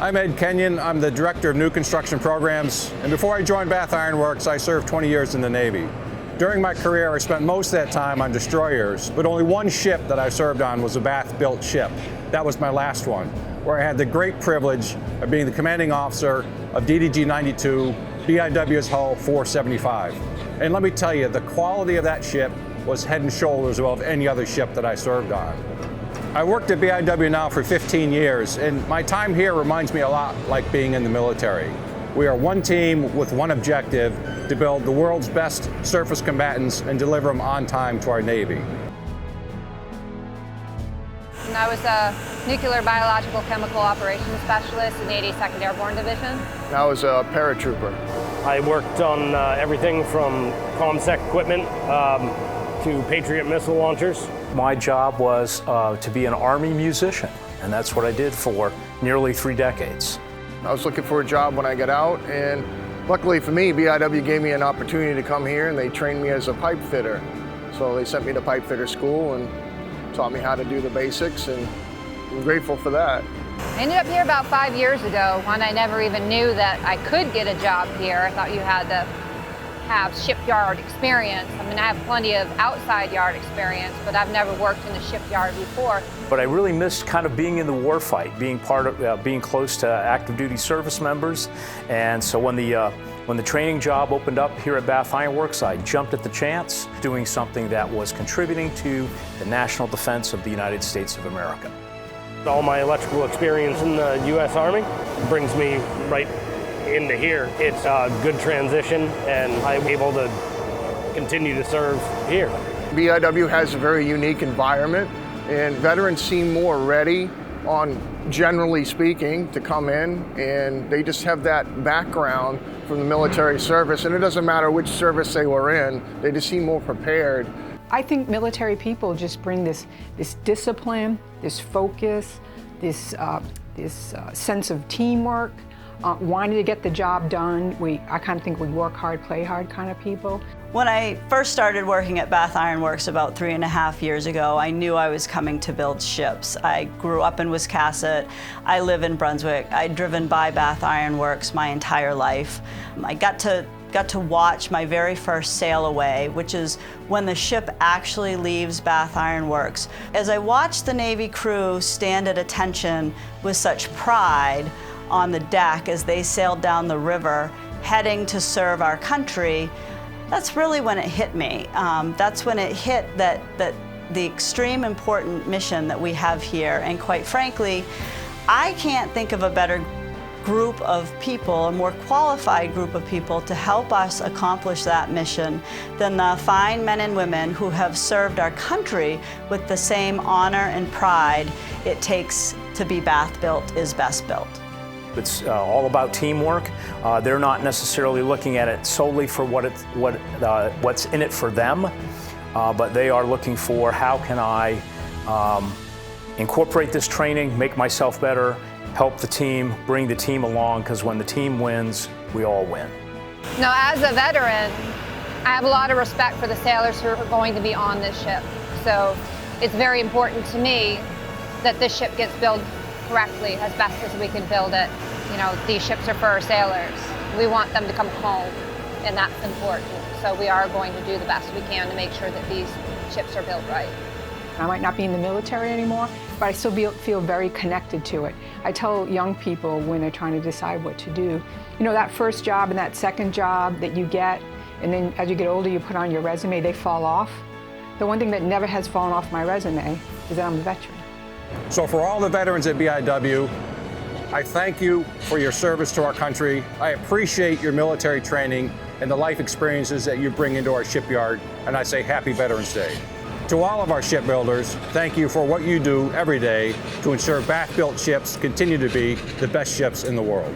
I'm Ed Kenyon. I'm the Director of New Construction Programs, and before I joined Bath Iron Works, I served 20 years in the Navy. During my career, I spent most of that time on destroyers, but only one ship that I served on was a Bath-built ship. That was my last one, where I had the great privilege of being the commanding officer of DDG 92, BIW's hull 475. And let me tell you, the quality of that ship was head and shoulders above any other ship that I served on. I worked at BIW now for 15 years, and my time here reminds me a lot like being in the military. We are one team with one objective, to build the world's best surface combatants and deliver them on time to our Navy. And I was a nuclear biological chemical operations specialist in the 82nd Airborne Division. I was a paratrooper. I worked on everything from ComSec equipment to Patriot missile launchers. My job was to be an Army musician, and that's what I did for nearly 3 decades. I was looking for a job when I got out, and luckily for me, BIW gave me an opportunity to come here, and they trained me as a pipe fitter. So they sent me to pipe fitter school and taught me how to do the basics, and I'm grateful for that. I ended up here about 5 years ago when I never even knew that I could get a job here. I thought you had to have shipyard experience. I mean, I have plenty of outside yard experience, but I've never worked in a shipyard before. But I really missed kind of being in the war fight, being part of, being close to active duty service members. And so when the training job opened up here at Bath Iron Works, I jumped at the chance, doing something that was contributing to the national defense of the United States of America. All my electrical experience in the U.S. Army brings me right into here. It's a good transition, and I'm able to continue to serve here. BIW has a very unique environment, and veterans seem more ready, generally speaking, to come in, and they just have that background from the military service, and it doesn't matter which service they were in, they just seem more prepared. I think military people just bring this discipline, this focus, this sense of teamwork, wanting to get the job done. I kind of think we work hard, play hard kind of people. When I first started working at Bath Iron Works about 3.5 years ago, I knew I was coming to build ships. I grew up in Wiscasset. I live in Brunswick. I'd driven by Bath Iron Works my entire life. I got to watch my very first sail away, which is when the ship actually leaves Bath Iron Works. As I watched the Navy crew stand at attention with such pride on the deck as they sailed down the river, heading to serve our country, that's really when it hit me. That's when it hit that the extreme important mission that we have here. And quite frankly, I can't think of a better group of people, a more qualified group of people to help us accomplish that mission than the fine men and women who have served our country with the same honor and pride it takes to be Bath built is best built. It's all about teamwork. They're not necessarily looking at it solely for what's in it for them, but they are looking for how can I incorporate this training, make myself better, help the team, bring the team along, because when the team wins, we all win. Now, as a veteran, I have a lot of respect for the sailors who are going to be on this ship. So it's very important to me that this ship gets built correctly, as best as we can build it. You know, these ships are for our sailors. We want them to come home, and that's important. So we are going to do the best we can to make sure that these ships are built right. I might not be in the military anymore, but I still feel very connected to it. I tell young people when they're trying to decide what to do, you know, that first job and that second job that you get, and then as you get older you put on your resume, they fall off. The one thing that never has fallen off my resume is that I'm a veteran. So for all the veterans at BIW, I thank you for your service to our country. I appreciate your military training and the life experiences that you bring into our shipyard, and I say Happy Veterans Day. To all of our shipbuilders, thank you for what you do every day to ensure Bath-built ships continue to be the best ships in the world.